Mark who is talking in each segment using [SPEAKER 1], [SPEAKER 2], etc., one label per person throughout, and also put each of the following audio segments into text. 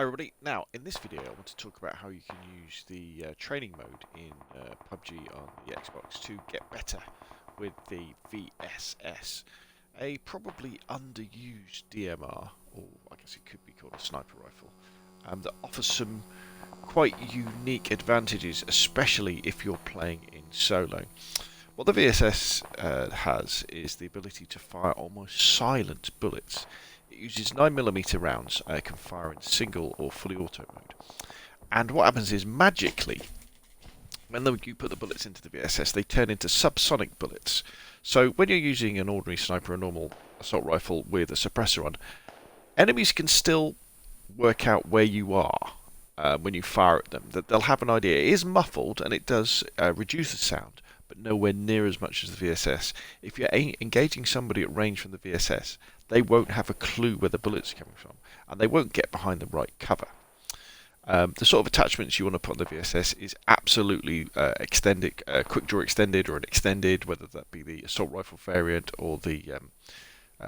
[SPEAKER 1] Hi everybody, now in this video I want to talk about how you can use the training mode in PUBG on the Xbox to get better with the VSS, a probably underused DMR, or I guess it could be called a sniper rifle, that offers some quite unique advantages, especially if you're playing in solo. What the VSS has is the ability to fire almost silent bullets. It uses 9mm rounds, it can fire in single or fully auto mode. And what happens is, magically, when you put the bullets into the VSS, they turn into subsonic bullets. So when you're using an ordinary sniper, a normal assault rifle with a suppressor on, enemies can still work out where you are when you fire at them. That they'll have an idea. It is muffled and it does reduce the sound, but nowhere near as much as the VSS. If you're engaging somebody at range from the VSS, they won't have a clue where the bullet's coming from, and they won't get behind the right cover. The sort of attachments you want to put on the VSS is absolutely extended, quick draw extended, or an extended, whether that be the assault rifle variant or the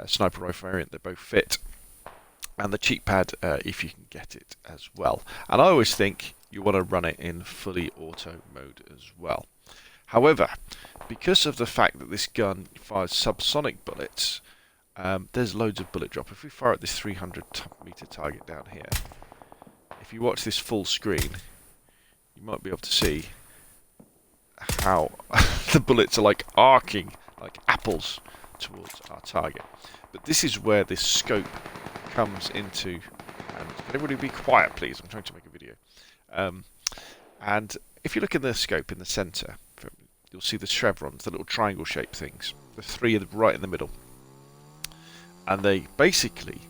[SPEAKER 1] sniper rifle variant. They both fit, and the cheek pad if you can get it as well. And I always think you want to run it in fully auto mode as well. However, because of the fact that this gun fires subsonic bullets, there's loads of bullet drop. If we fire at this 300-meter target down here, if you watch this full screen, you might be able to see how the bullets are like arcing like apples towards our target. But this is where this scope comes into, and can everybody be quiet please, I'm trying to make a video. And if you look in the scope in the centre, you'll see the chevrons, the little triangle shaped things. The three are right in the middle. And they basically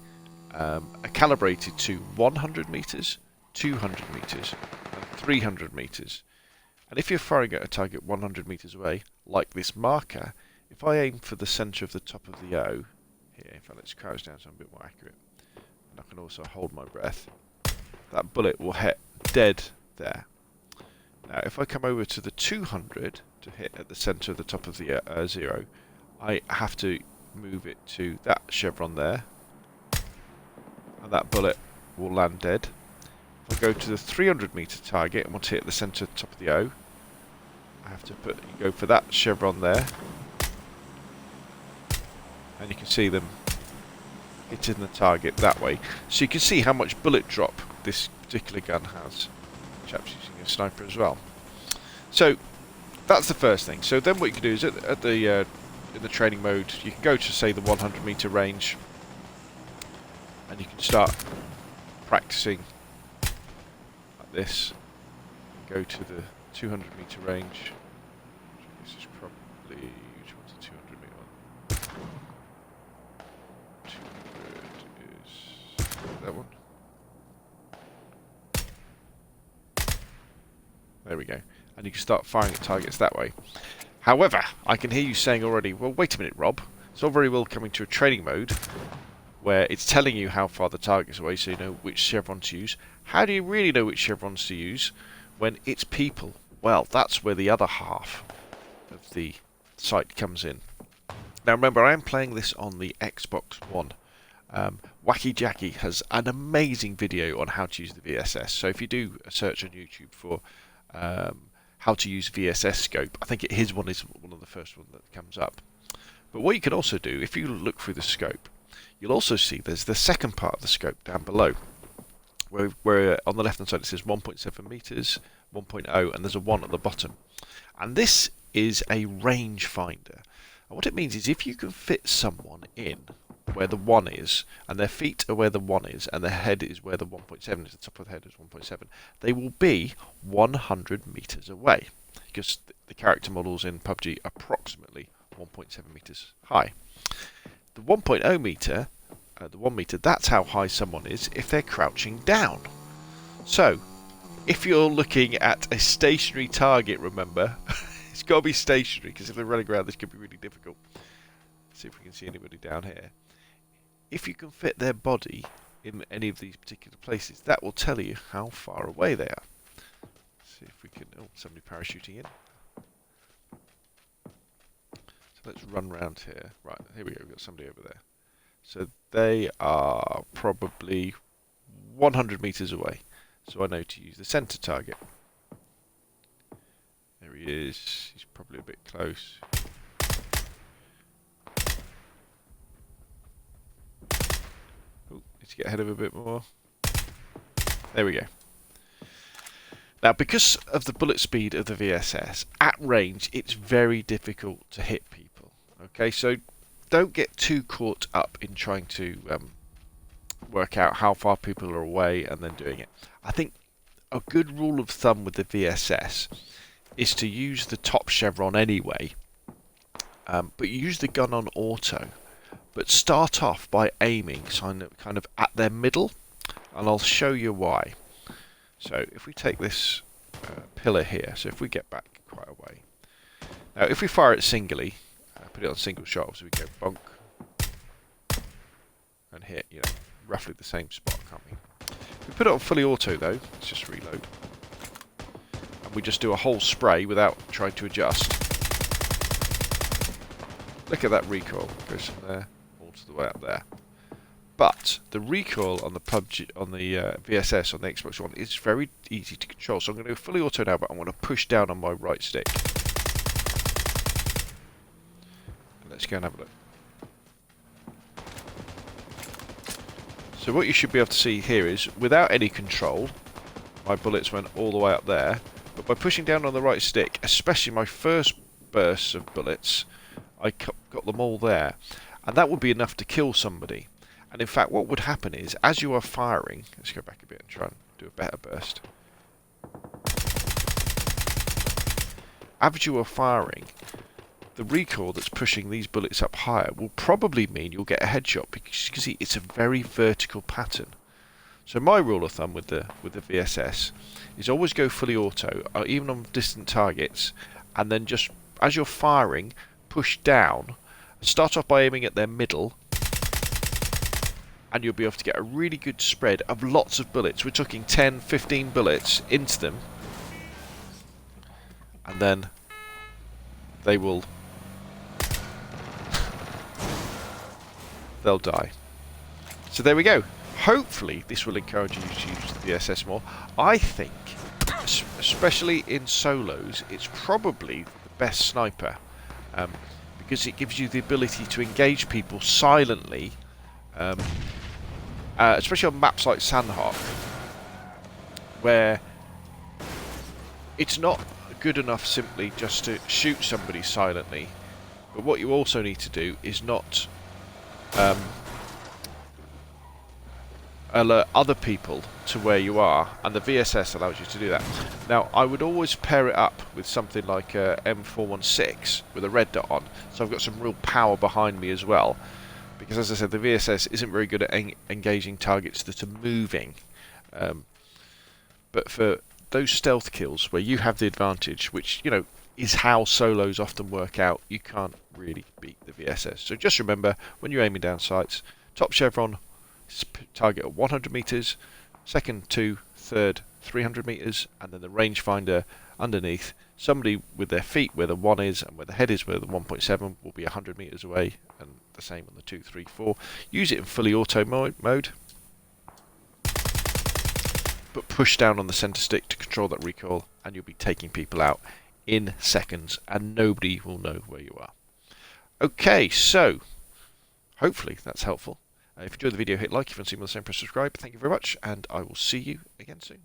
[SPEAKER 1] are calibrated to 100 metres, 200 metres and 300 metres. And if you're firing at a target 100 metres away, like this marker, if I aim for the centre of the top of the O, here, in fact let's crouch down so I'm a bit more accurate, and I can also hold my breath, that bullet will hit dead there. Now if I come over to the 200 to hit at the centre of the top of the 0, I have to move it to that chevron there, and that bullet will land dead. If I go to the 300 meter target and want to hit the centre top of the O, I have to go for that chevron there, and you can see them hitting the target that way. So you can see how much bullet drop this particular gun has. Chap's using a sniper as well. So that's the first thing. So then what you can do is at the in the training mode, you can go to say the 100 meter range, and you can start practicing like this. Go to the 200 meter range. This is probably, which one's the 200 meter one? 200 is that one. There we go. And you can start firing at targets that way. However, I can hear you saying already, well, wait a minute, Rob. It's all very well coming to a training mode where it's telling you how far the target's away so you know which chevron to use. How do you really know which chevrons to use when it's people? Well, that's where the other half of the site comes in. Now remember, I am playing this on the Xbox One. Wacky Jackie has an amazing video on how to use the VSS. So if you do a search on YouTube for how to use VSS scope, I think his one is one of the first ones that comes up. But what you can also do, if you look through the scope, you'll also see there's the second part of the scope down below, where on the left hand side it says 1.7 meters, 1.0, and there's a 1 at the bottom. And this is a range finder. And what it means is if you can fit someone in where the 1 is, and their feet are where the 1 is, and their head is where the 1.7 is, the top of the head is 1.7, they will be 100 meters away, because the character models in PUBG are approximately 1.7 meters high. The 1.0 meter, the 1 meter, that's how high someone is if they're crouching down. So, if you're looking at a stationary target, remember, it's got to be stationary, because if they're running around, this could be really difficult. Let's see if we can see anybody down here. If you can fit their body in any of these particular places, that will tell you how far away they are. Let's see if we can... Oh, somebody parachuting in. So let's run round here. Right, here we go. We've got somebody over there. So they are probably 100 meters away. So I know to use the center target. There he is. He's probably a bit close. Ooh, need to get ahead of a bit more. There we go. Now, because of the bullet speed of the VSS, at range, it's very difficult to hit people. Okay, so don't get too caught up in trying to work out how far people are away and then doing it. I think a good rule of thumb with the VSS is to use the top chevron anyway, but use the gun on auto. But start off by aiming kind of at their middle, and I'll show you why. So if we take this pillar here, so if we get back quite a way. Now if we fire it singly, put it on single shot, so we go bonk and hit, you know, roughly the same spot, can't we? If we put it on fully auto though, let's just reload. And we just do a whole spray without trying to adjust. Look at that recoil, goes from there all to the way up there. But the recoil on the PUBG, on the VSS on the Xbox One is very easy to control. So I'm going to go fully auto now, but I'm going to push down on my right stick. Let's go and have a look. So what you should be able to see here is, without any control, my bullets went all the way up there. But by pushing down on the right stick, especially my first bursts of bullets, I got them all there. And that would be enough to kill somebody. And in fact, what would happen is, as you are firing, let's go back a bit and try and do a better burst. As you are firing, the recoil that's pushing these bullets up higher will probably mean you'll get a headshot, because you can see it's a very vertical pattern. So my rule of thumb with the VSS is always go fully auto, even on distant targets, and then just as you're firing, push down. Start off by aiming at their middle, and you'll be able to get a really good spread of lots of bullets. We're talking 10, 15 bullets into them, and then they will they'll die. So there we go. Hopefully this will encourage you to use the VSS more. I think, especially in solos, it's probably the best sniper, because it gives you the ability to engage people silently, especially on maps like Sandhawk, where it's not good enough simply just to shoot somebody silently, but what you also need to do is not alert other people to where you are, and the VSS allows you to do that. Now, I would always pair it up with something like a M416 with a red dot on, so I've got some real power behind me as well, because as I said, the VSS isn't very good at engaging targets that are moving. But for those stealth kills where you have the advantage, which, you know, is how solos often work out, you can't really beat the VSS. So just remember, when you're aiming down sights, top chevron, target at 100 meters, second 2, third 300 meters, and then the rangefinder underneath. Somebody with their feet where the 1 is and where the head is where the 1.7 will be 100 meters away, and the same on the 2, 3, 4. Use it in fully auto mode, but push down on the center stick to control that recoil, and you'll be taking people out in seconds, and nobody will know where you are. Okay, so hopefully that's helpful. If you enjoyed the video, hit like. If you want to see more of the same, press subscribe. Thank you very much, and I will see you again soon.